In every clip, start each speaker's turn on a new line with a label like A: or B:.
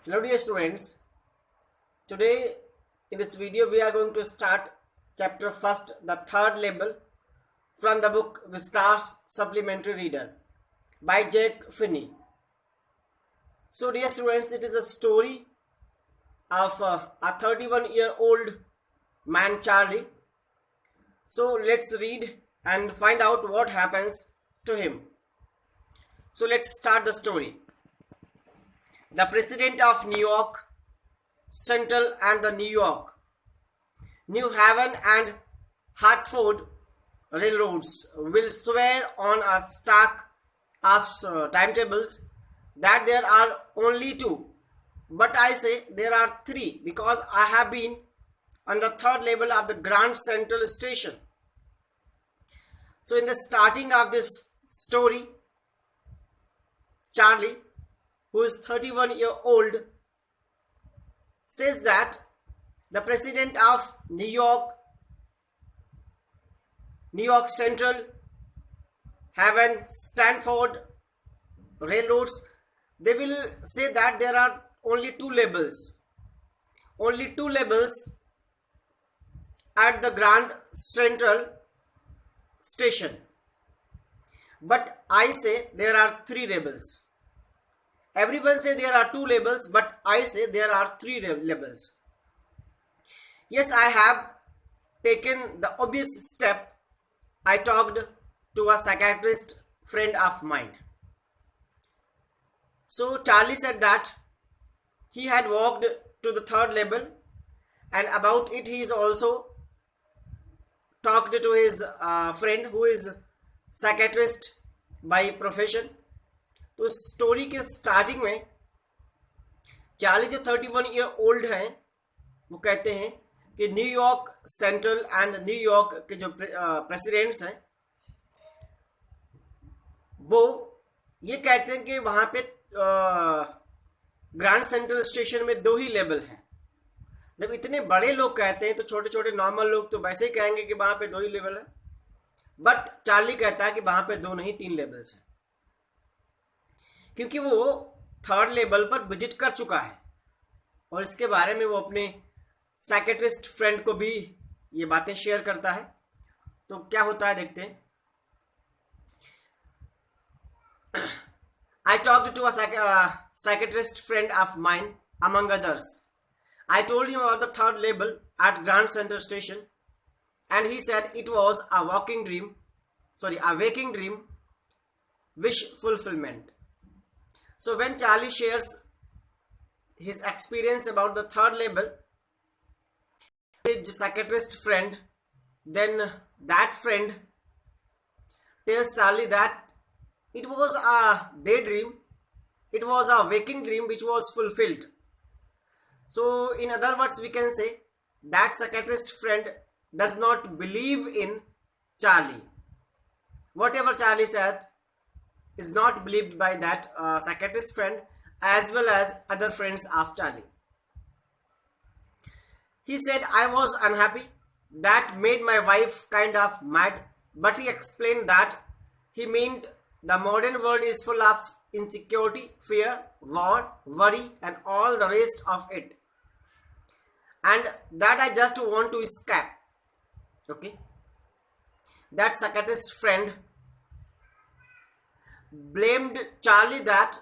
A: Hello dear students, today in this video we are going to start chapter first, the third label from the book Vistas Supplementary Reader by Jack Finney. So dear students, it is a story of a 31-year-old man Charlie. So let's read and find out what happens to him. So let's start the story. The president of New York Central and the New York, New Haven and Hartford railroads will swear on a stack of timetables that there are only two, but I say there are three because I have been on the third level of the Grand Central Station. So in the starting of this story, Charlie, who is 31-year-old, says that the president of New York Central, Haven, Stanford railroads, they will say that there are only two labels at the Grand Central Station. But I say there are three labels. Everyone say there are two labels, but I say there are three labels. Yes, I have taken the obvious step. I talked to a psychiatrist friend of mine. So Charlie said that he had walked to the third level, and about it he is also talked to his friend who is psychiatrist by profession. तो story के starting में Charlie जो 31-year-old हैं वो कहते हैं कि New York central and New York के जो प्रेसिडेंट्स हैं वो ये कहते हैं कि वहाँ पे ग्रैंड सेंट्रल स्टेशन में दो ही लेवल हैं. जब इतने बड़े लोग कहते हैं तो छोटे छोटे नॉर्मल लोग तो वैसे ही कहेंगे कि वहाँ पे दो ही लेवल है, बट चार्ली कहता है कि वहाँ पे दो नहीं तीन लेवल्स हैं, क्योंकि वो थर्ड लेवल पर विजिट कर चुका है और इसके बारे में वो अपने साइकेट्रिस्ट फ्रेंड को भी ये बातें शेयर करता है. तो क्या होता है देखते हैं. I talked to a psychiatrist friend of mine, among others. I told him about the third level at Grand Central Station, and he said it was a waking dream, wish fulfillment. So when Charlie shares his experience about the third level with his psychiatrist friend, then that friend tells Charlie that it was a daydream, it was a waking dream which was fulfilled. So in other words, we can say that psychiatrist friend does not believe in Charlie. Whatever Charlie said is not believed by that psychiatrist friend as well as other friends of Charlie. He said, I was unhappy. That made my wife kind of mad, but he explained that he meant the modern world is full of insecurity, fear, war, worry and all the rest of it, and that I just want to escape. Okay, that psychiatrist friend blamed Charlie that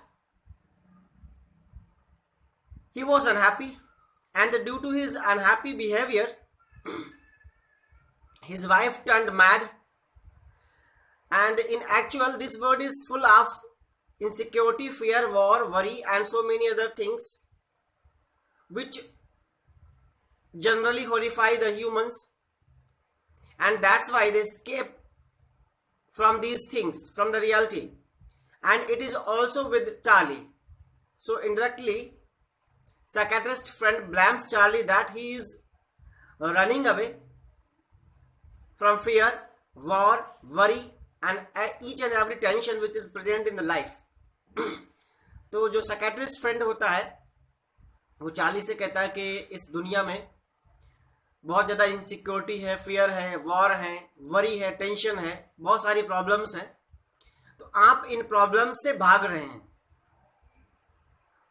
A: he was unhappy, and due to his unhappy behavior his wife turned mad, and in actual this world is full of insecurity, fear, war, worry and so many other things which generally horrify the humans, and that's why they escape from these things, from the reality. And it is also with Charlie. So indirectly, psychiatrist friend blames Charlie that he is running away from fear, war, worry and each and every tension which is present in the life. तो जो psychiatrist friend होता है वो Charlie से कहता है कि इस दुनिया में बहुत ज़्यादा इनसिक्योरिटी है, फियर है, वॉर है, वरी है, टेंशन है, बहुत सारी प्रॉब्लम्स हैं. तो आप इन प्रॉब्लम से भाग रहे हैं.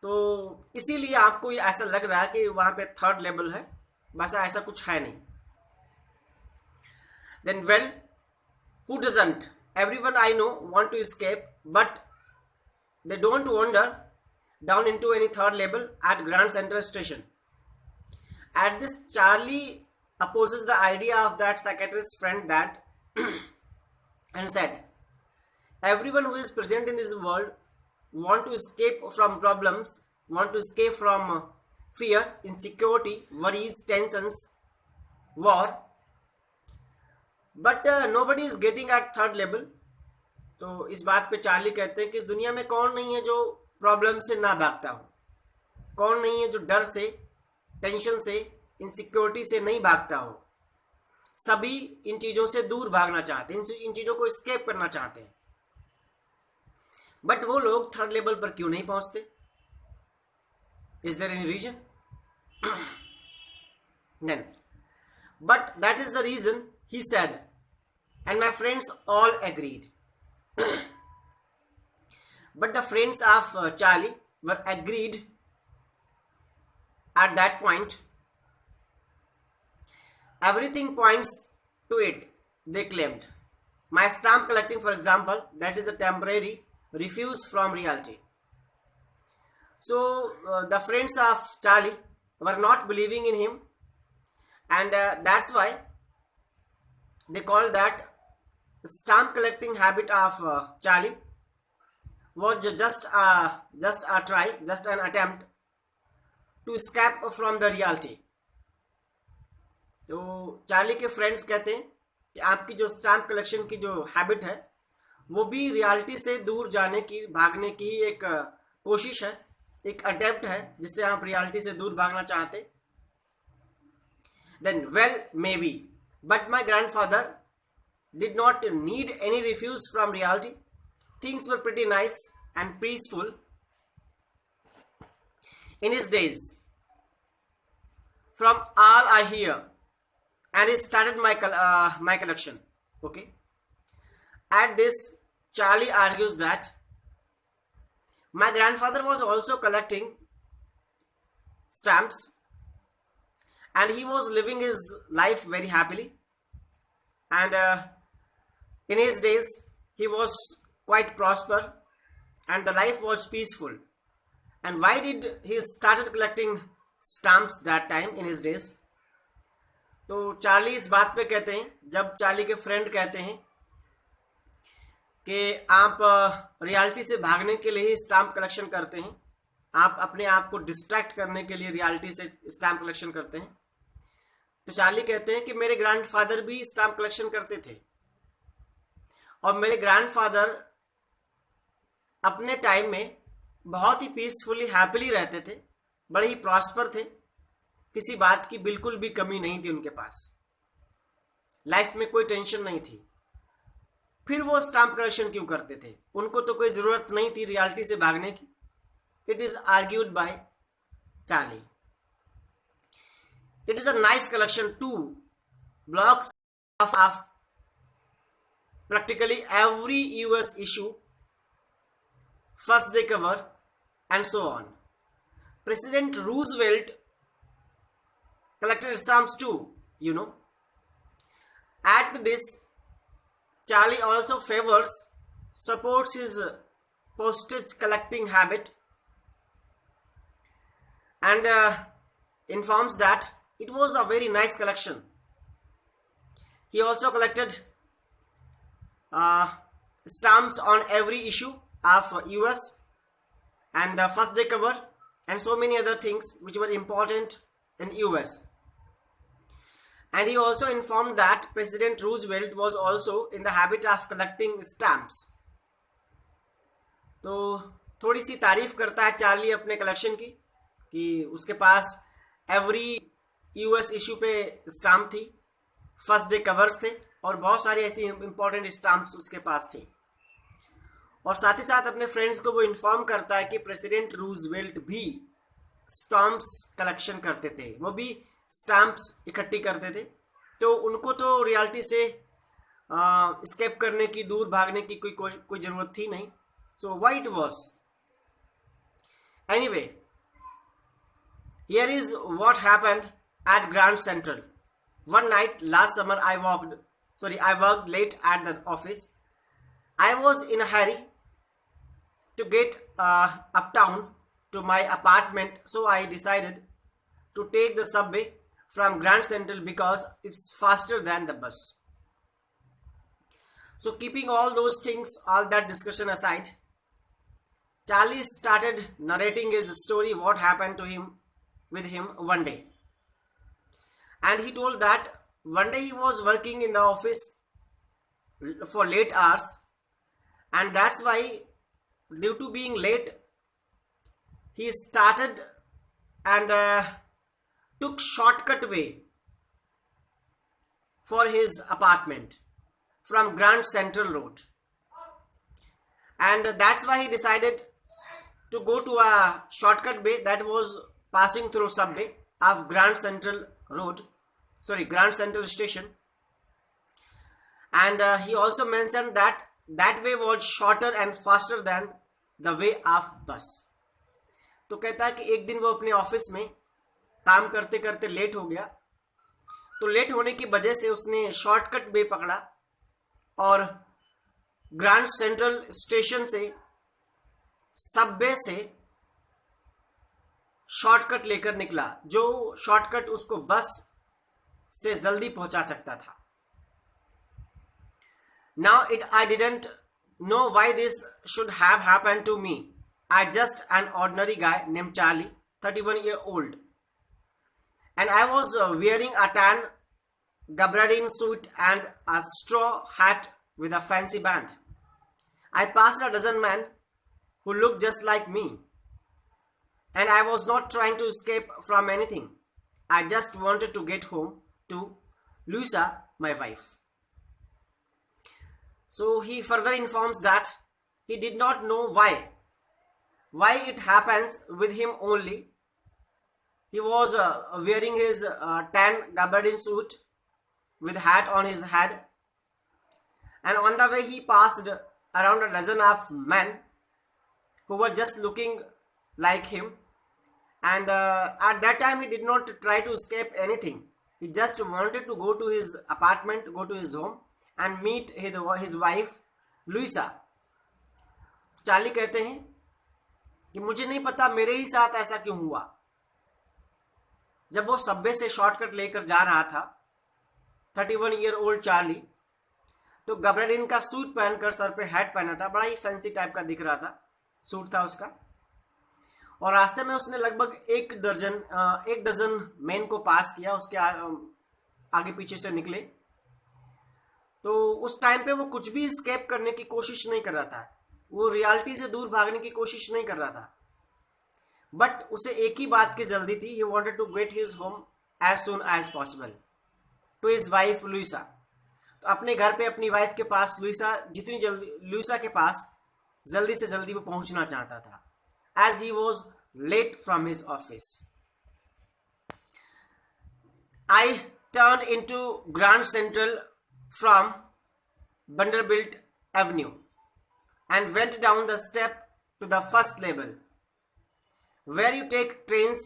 A: तो इसीलिए आपको ये ऐसा लग रहा है कि वहां पे थर्ड लेवल है, बस ऐसा कुछ है नहीं. Then well, who doesn't? Everyone I know want to escape, but they don't wander down into any third level at Grand Central Station. At this, Charlie opposes the idea of that psychiatrist's friend that and said, everyone who is present in this world want to escape from problems, want to escape from fear, insecurity, worries, tensions, war, but nobody is getting eight third level. तो इस बात पे Charlie कहते हैं कि इस दुनिया में कौन नहीं है जो प्रॉब्लम से ना भागता हो, कौन नहीं है जो डर से, टेंशन से, इनसिक्योरिटी से नहीं भागता हो. सभी इन चीजों से दूर भागना चाहते हैं, इन चीजों को स्केप करना चाहते हैं. बट वो लोग थर्ड लेवल पर क्यों नहीं पहुंचते? Is there any reason? Then but that is the reason, he said, and my friends all agreed. But the friends of Charlie were agreed at that point. Everything points to it, they claimed. My stamp collecting, for example, that is a temporary refuse from reality. So the friends of Charlie were not believing in him, and that's why they call that stamp collecting habit of Charlie was just a try, just an attempt to escape from the reality. तो Charlie के friends कहते हैं कि आपकी जो stamp collection की जो habit है वो भी रियलिटी से दूर जाने की, भागने की एक कोशिश है, एक अटेम्प्ट है जिससे आप रियलिटी से दूर भागना चाहते. Then well, maybe. But my grandfather did not need any refuge from reality. Things were pretty nice and peaceful in his days, from all I hear. And he started my collection. Okay. At this, Charlie argues that my grandfather was also collecting stamps, and he was living his life very happily, and in his days he was quite prosper and the life was peaceful. And why did he started collecting stamps that time in his days? तो Charlie इस बात पे कहते हैं, जब Charlie के friend कहते हैं कि आप रियलिटी से भागने के लिए ही स्टैम्प कलेक्शन करते हैं, आप अपने आप को डिस्ट्रैक्ट करने के लिए रियलिटी से स्टैम्प कलेक्शन करते हैं, तो चार्ली कहते हैं कि मेरे ग्रैंडफादर भी स्टैम्प कलेक्शन करते थे और मेरे ग्रैंडफादर अपने टाइम में बहुत ही पीसफुली, हैप्पीली रहते थे, बड़े ही प्रॉस्पर थे, किसी बात की बिल्कुल भी कमी नहीं थी उनके पास, लाइफ में कोई टेंशन नहीं थी. फिर वो स्टैम्प कलेक्शन क्यों करते थे? उनको तो कोई जरूरत नहीं थी रियलिटी से भागने की. It is argued by Charlie. It is a nice collection, 2 blocks of practically every US issue, first day cover, and so on. President Roosevelt collected stamps too, you know. Add to this, Charlie also supports his postage collecting habit, and informs that it was a very nice collection. He also collected stamps on every issue of US and the first day cover and so many other things which were important in US. And he also informed that President Roosevelt was also in the habit of collecting stamps. तो थोड़ी सी तारीफ करता है Charlie अपने collection की कि उसके पास every US issue पे स्टाम्प थी, फर्स्ट डे कवर्स थे और बहुत सारी ऐसी इंपॉर्टेंट स्टाम्प्स उसके पास थी. और साथ ही साथ अपने फ्रेंड्स को वो इन्फॉर्म करता है कि प्रेसिडेंट रूजवेल्ट भी स्टाम्प्स कलेक्शन करते थे, वो भी स्टाम्प्स इकट्ठी करते थे. तो उनको तो रियलिटी से स्केप करने की, दूर भागने की कोई ज़रूरत थी नहीं. So why it was Anyway, here is what happened at Grand Central. One night last summer I worked late at the office. I was in a hurry to get uptown to my apartment, so I decided to take the subway from Grand Central because it's faster than the bus. So keeping all those things, all that discussion aside, Charlie started narrating his story, what happened to him with him one day. And he told that one day he was working in the office for late hours, and that's why, due to being late, he started and took shortcut way for his apartment from Grand Central Road. And that's why he decided to go to a shortcut way that was passing through subway of Grand Central Station. And he also mentioned that that way was shorter and faster than the way of bus. तो कहता है कि एक दिन वो अपने office में काम करते करते लेट हो गया, तो लेट होने की वजह से उसने शॉर्टकट वे पकड़ा और ग्रैंड सेंट्रल स्टेशन से सबवे से शॉर्टकट लेकर निकला, जो शॉर्टकट उसको बस से जल्दी पहुंचा सकता था. Now I didn't know why this should have happened to me. I just an ordinary guy named Charlie, 31-year-old, and I was wearing a tan gabardine suit and a straw hat with a fancy band. I passed a dozen men who looked just like me, and I was not trying to escape from anything. I just wanted to get home to Luisa, my wife. So he further informs that he did not know why it happens with him only. He was wearing his tan gabardine suit with hat on his head, and on the way he passed around a dozen of men who were just looking like him, and at that time he did not try to escape anything. He just wanted to go to his apartment, go to his home and meet his wife Luisa. Charlie कहते हैं कि मुझे नहीं पता मेरे ही साथ ऐसा क्यों हुआ. जब वो सबवे से शॉर्टकट लेकर जा रहा था, 31-year-old चार्ली, तो गबरडीन का सूट पहनकर सर पे हैट पहना था, बड़ा ही फैंसी टाइप का दिख रहा था, सूट था उसका. और रास्ते में उसने लगभग एक डजन मैन को पास किया, उसके आगे पीछे से निकले. तो उस टाइम पे वो कुछ भी स्केप करने की कोशिश नहीं कर रहा था, वो रियलिटी से दूर भागने की कोशिश नहीं कर रहा था, बट उसे एक ही बात की जल्दी थी. He wanted to get his home as soon as possible to his wife Luisa. तो अपने घर पे अपनी वाइफ के पास लुइसा के पास जल्दी से जल्दी वो पहुंचना चाहता था, as he was late from his office. I turn into Grand Central from Vanderbilt Avenue and went down the step to the first level, where you take trains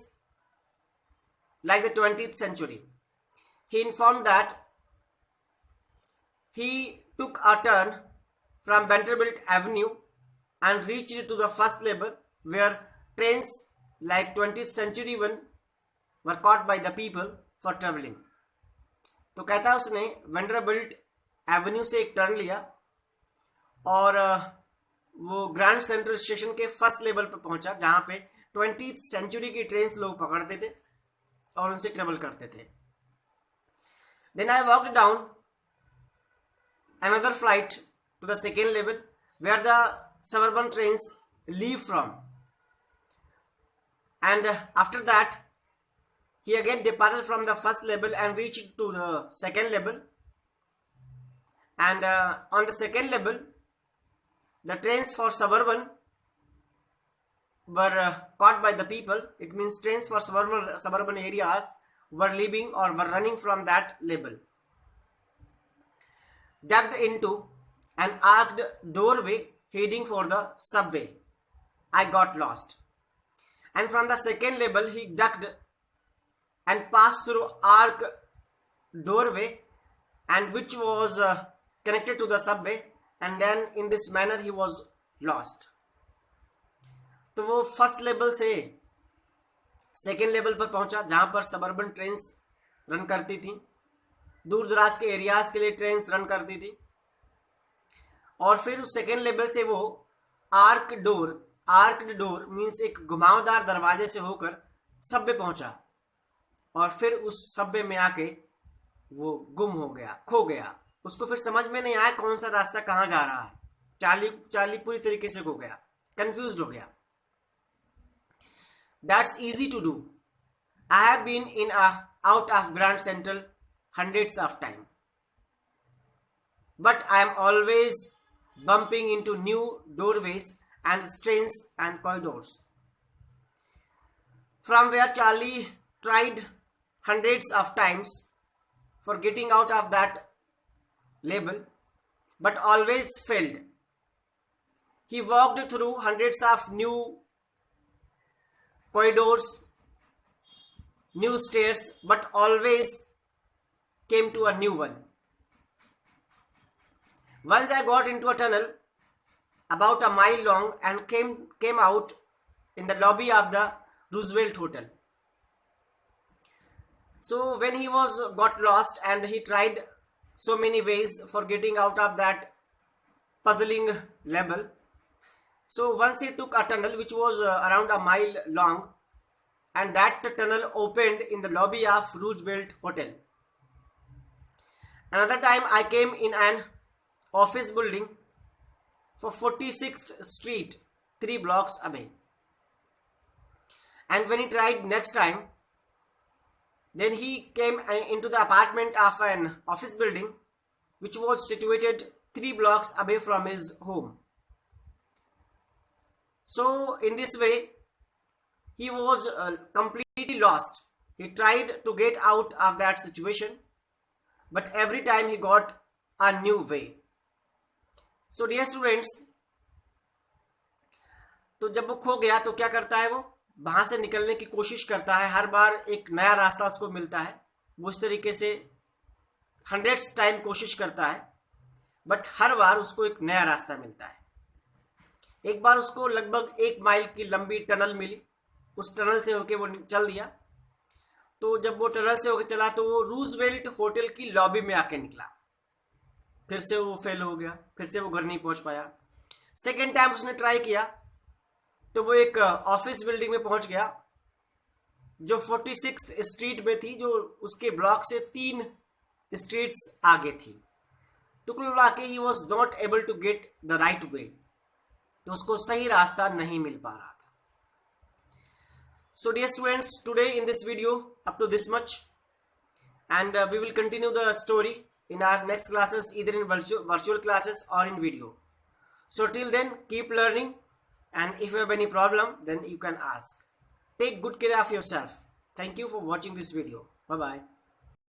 A: like the 20th century. He informed that he took a turn from Vanderbilt Avenue and reached to the first level, where trains like 20th century one were caught by the people for traveling. तो कहता है उसने Vanderbilt Avenue से एक turn लिया और वो grand central station के फर्स्ट लेवल पर पहुंचा, जहां पे 20th सेंचुरी की ट्रेन्स लोग पकड़ते थे और उनसे ट्रेवल करते थे. Then I walked down another flight to the second level, where the suburban trains leave from, and after that he again departed from the first level and reached to the second level. And on the second level, the trains for suburban were caught by the people. It means trains for suburban areas were leaving or were running from that level. Ducked into an arched doorway heading for the subway. I got lost. and from the second level he ducked and passed through arc doorway and which was connected to the subway, and then in this manner he was lost. तो वो first level से second level पर पहुंचा जहां पर suburban trains run करती थी, दूर दराज के एरियाज के लिए ट्रेन्स रन करती थी, और फिर उस सेकेंड लेवल से वो आर्क्ड डोर मीन्स एक घुमावदार दरवाजे से होकर सबवे पहुंचा, और फिर उस सबवे में आके वो गुम हो गया, खो गया। उसको फिर समझ में नहीं आया कौन सा रास्ता कहाँ जा रहा है। चार्ली पूरी तरीके से खो गया, कंफ्यूज्ड हो गया। That's easy to do. I have been in out of Grand Central hundreds of time, but I am always bumping into new doorways and strains and corridors, from where Charlie tried hundreds of times for getting out of that label, but always failed. He walked through hundreds of new corridors, new stairs, but always came to a new one. Once I got into a tunnel about a mile long and came out in the lobby of the Roosevelt Hotel. So when he got lost and he tried so many ways for getting out of that puzzling level, so once he took a tunnel which was around a mile long, and that tunnel opened in the lobby of Roosevelt Hotel. Another time I came in an office building for 46th Street, 3 blocks away. And when he tried next time, then he came into the apartment of an office building which was situated 3 blocks away from his home. So in this way, he was completely lost. He tried to get out of that situation, but every time he got a new way. So dear students, तो जब वो खो गया तो क्या करता है, वो वहां से निकलने की कोशिश करता है। हर बार एक नया रास्ता उसको मिलता है। वो इस तरीके से 100 टाइम कोशिश करता है, बट हर बार उसको एक नया रास्ता मिलता है। एक बार उसको लगभग 1 माइल की लंबी टनल मिली, उस टनल से होके वो चल दिया। तो जब वो टनल से होकर चला तो वो रूजवेल्ट होटल की लॉबी में आके निकला। फिर से वो फेल हो गया, फिर से वो घर नहीं पहुंच पाया। सेकेंड टाइम उसने ट्राई किया तो वो एक ऑफिस बिल्डिंग में पहुंच गया जो 46 स्ट्रीट में थी, जो उसके ब्लॉक से 3 स्ट्रीट्स आगे थी। तो कुल मिला के he was not able to get the right way, तो उसको सही रास्ता नहीं मिल पा रहा था। So dear students, today in this video up to this much, and we will continue the story in our next classes, either in virtual classes or in video. So till then, keep learning, and if you have any problem, then you can ask. Take good care of yourself. Thank you for watching this video. Bye bye.